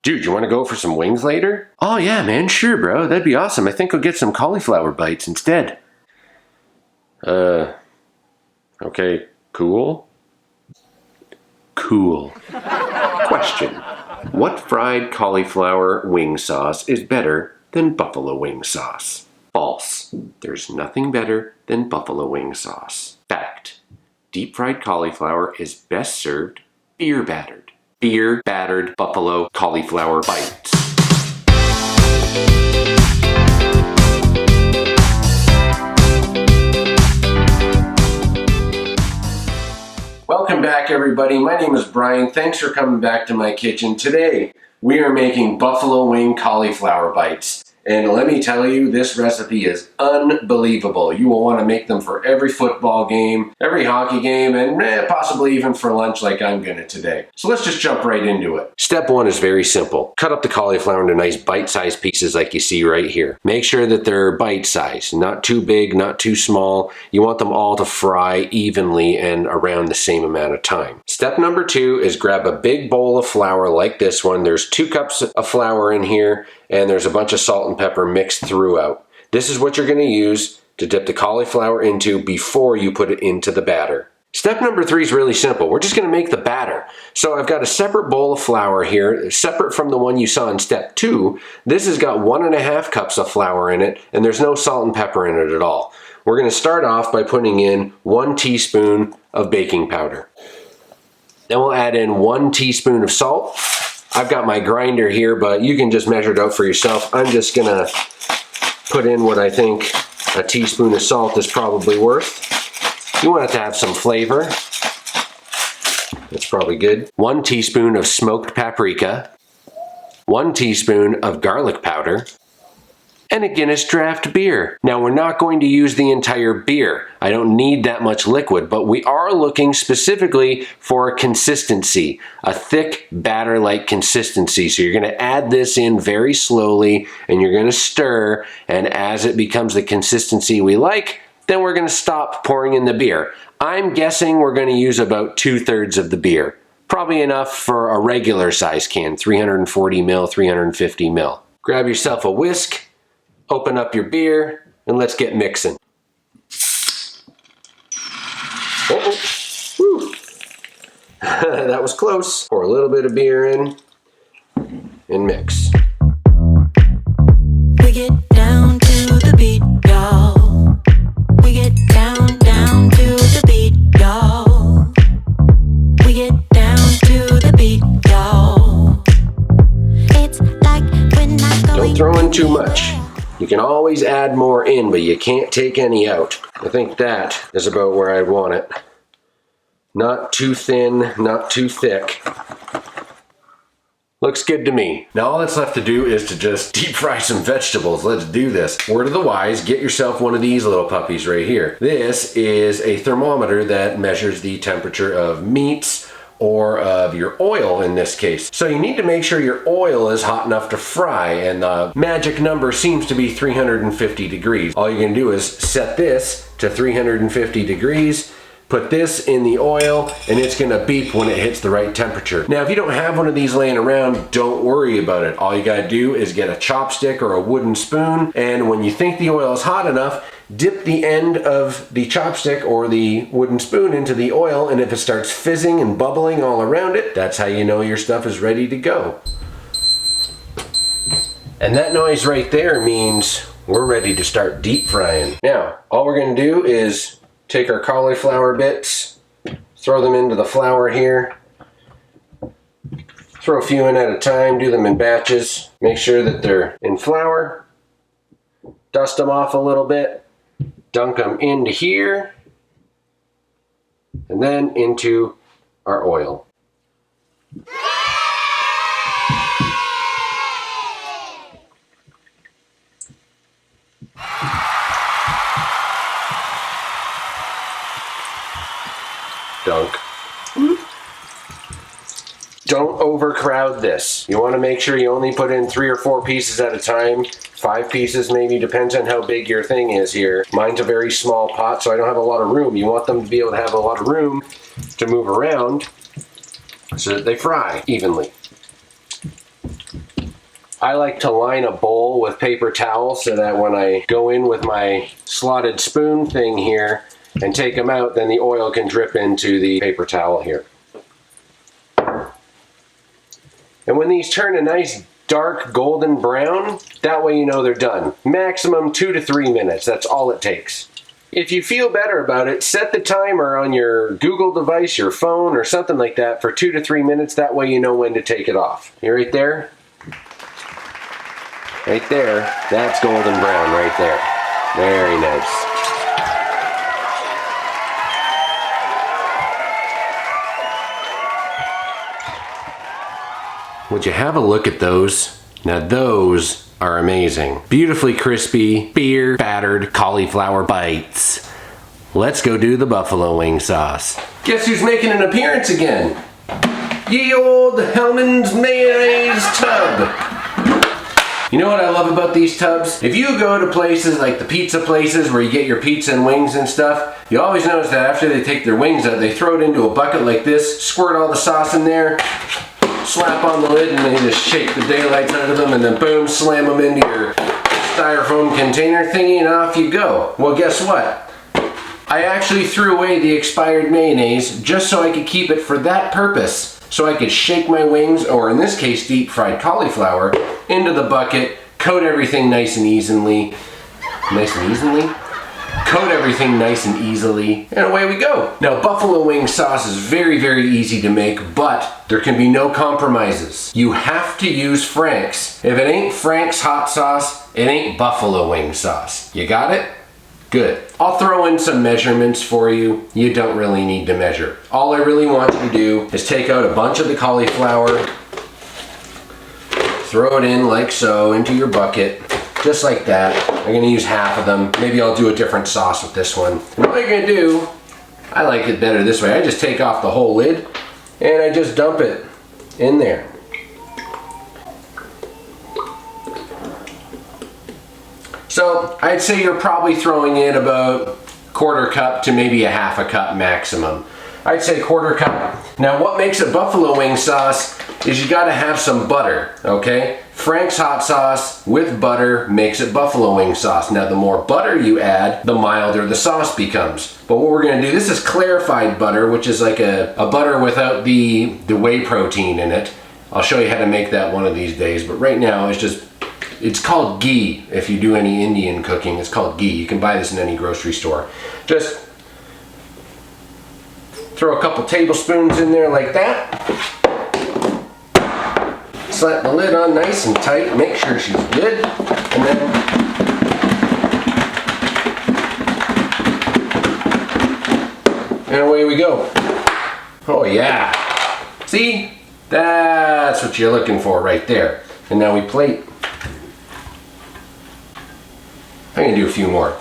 Dude, you want to go for some wings later? Oh yeah, man, sure, bro. That'd be awesome. I think I'll get some cauliflower bites instead. Okay, cool. Cool. Question. What fried cauliflower wing sauce is better than buffalo wing sauce? False. There's nothing better than buffalo wing sauce. Fact. Deep fried cauliflower is best served beer-battered. Beer-battered buffalo cauliflower bites. Welcome back, everybody. My name is Brian. Thanks for coming back to my kitchen. Today, we are making buffalo wing cauliflower bites. And let me tell you, this recipe is unbelievable. You will want to make them for every football game, every hockey game, and possibly even for lunch like I'm gonna today. So let's just jump right into it. Step one is very simple. Cut up the cauliflower into nice bite-sized pieces like you see right here. Make sure that they're bite-sized, not too big, not too small. You want them all to fry evenly and around the same amount of time. Step number two is grab a big bowl of flour like this one. There's 2 cups of flour in here, and there's a bunch of salt and pepper mixed throughout. This is what you're going to use to dip the cauliflower into before you put it into the batter. Step number 3 is really simple. We're just going to make the batter. So I've got a separate bowl of flour here, separate from the one you saw in step 2. This has got 1.5 cups of flour in it, and there's no salt and pepper in it at all. We're going to start off by putting in 1 teaspoon of baking powder. Then we'll add in 1 teaspoon of salt. I've got my grinder here, but you can just measure it out for yourself. I'm just gonna put in what I think a teaspoon of salt is probably worth. You want it to have some flavor. That's probably good. 1 teaspoon of smoked paprika, 1 teaspoon of garlic powder, and a Guinness draft beer. Now we're not going to use the entire beer. I don't need that much liquid, but we are looking specifically for a consistency, a thick batter-like consistency. So you're gonna add this in very slowly and you're gonna stir, and as it becomes the consistency we like, then we're gonna stop pouring in the beer. I'm guessing we're gonna use about 2/3 of the beer. Probably enough for a regular size can, 340 ml, 350 ml. Grab yourself a whisk, open up your beer, and let's get mixing. Oh, whew. That was close. Pour a little bit of beer in and mix. We get down to the beat, y'all. We get down to the beat, y'all. We get down to the beat, y'all. It's like when I go. Don't throw in too much. You can always add more in, but you can't take any out. I think that is about where I want it. Not too thin, not too thick. Looks good to me. Now all that's left to do is to just deep fry some vegetables. Let's do this. Word of the wise, get yourself one of these little puppies right here. This is a thermometer that measures the temperature of meats, or of your oil in this case. So you need to make sure your oil is hot enough to fry, and the magic number seems to be 350 degrees. All you're gonna do is set this to 350 degrees, put this in the oil, and it's gonna beep when it hits the right temperature. Now, if you don't have one of these laying around, don't worry about it. All you gotta do is get a chopstick or a wooden spoon, and when you think the oil is hot enough, dip the end of the chopstick or the wooden spoon into the oil, and if it starts fizzing and bubbling all around it, that's how you know your stuff is ready to go. And that noise right there means we're ready to start deep frying. Now, all we're gonna do is take our cauliflower bits, throw them into the flour here, throw a few in at a time, do them in batches, make sure that they're in flour, dust them off a little bit, dunk them into here, and then into our oil. Dunk. Don't overcrowd this. You want to make sure you only put in 3 or 4 pieces at a time. 5 pieces maybe, depends on how big your thing is here. Mine's a very small pot, so I don't have a lot of room. You want them to be able to have a lot of room to move around so that they fry evenly. I like to line a bowl with paper towel so that when I go in with my slotted spoon thing here and take them out, then the oil can drip into the paper towel here. And when these turn a nice dark golden brown, that way you know they're done. Maximum 2 to 3 minutes, that's all it takes. If you feel better about it, set the timer on your Google device, your phone, or something like that for 2 to 3 minutes. That way you know when to take it off. You right there? Right there. That's golden brown right there. Very nice. Would you have a look at those? Now those are amazing. Beautifully crispy, beer-battered cauliflower bites. Let's go do the buffalo wing sauce. Guess who's making an appearance again? Ye old Hellman's mayonnaise tub. You know what I love about these tubs? If you go to places like the pizza places where you get your pizza and wings and stuff, you always notice that after they take their wings out, they throw it into a bucket like this, squirt all the sauce in there, slap on the lid, and then you just shake the daylights out of them, and then boom, slam them into your styrofoam container thingy, and off you go. Well, guess what? I actually threw away the expired mayonnaise just so I could keep it for that purpose. So I could shake my wings, or in this case deep fried cauliflower, into the bucket, coat everything nice and easily. Coat everything nice and easily, and away we go. Now, buffalo wing sauce is very, very easy to make, but there can be no compromises. You have to use Frank's. If it ain't Frank's hot sauce, it ain't buffalo wing sauce. You got it? Good. I'll throw in some measurements for you. You don't really need to measure. All I really want you to do is take out a bunch of the cauliflower, throw it in like so into your bucket, just like that. I'm gonna use half of them. Maybe I'll do a different sauce with this one. And what you're gonna do, I like it better this way. I just take off the whole lid and I just dump it in there. So I'd say you're probably throwing in about 1/4 cup to maybe a 1/2 cup maximum. I'd say 1/4 cup. Now what makes a buffalo wing sauce is you gotta have some butter, okay? Frank's hot sauce with butter makes it buffalo wing sauce. Now the more butter you add, the milder the sauce becomes. But what we're gonna do, this is clarified butter, which is like a butter without the whey protein in it. I'll show you how to make that one of these days, but right now it's called ghee. If you do any Indian cooking, it's called ghee. You can buy this in any grocery store. Just throw a couple tablespoons in there like that. Slap the lid on nice and tight. Make sure she's good. And then away we go. Oh yeah. See? That's what you're looking for right there. And now we plate. I'm gonna do a few more.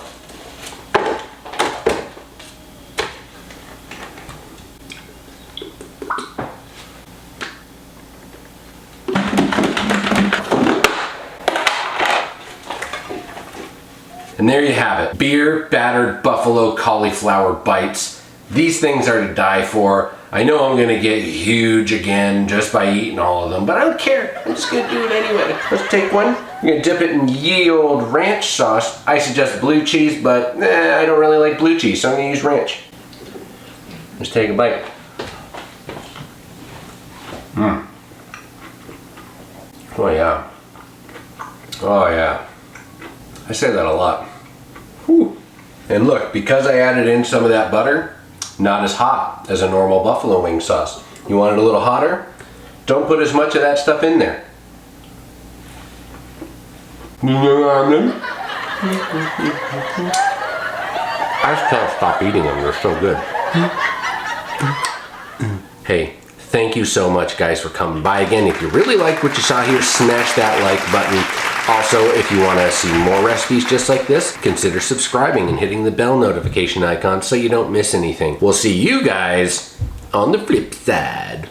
And there you have it. Beer-battered buffalo cauliflower bites. These things are to die for. I know I'm gonna get huge again just by eating all of them, but I don't care. I'm just gonna do it anyway. Let's take one. I'm gonna dip it in ye old ranch sauce. I suggest blue cheese, but I don't really like blue cheese, so I'm gonna use ranch. Let's take a bite. Oh yeah. Oh yeah. I say that a lot. Whew. And look, because I added in some of that butter, not as hot as a normal buffalo wing sauce. You want it a little hotter? Don't put as much of that stuff in there. I just can't stop eating them, they're so good. Hey, thank you so much guys for coming by again. If you really liked what you saw here, smash that like button. Also, if you want to see more recipes just like this, consider subscribing and hitting the bell notification icon so you don't miss anything. We'll see you guys on the flip side.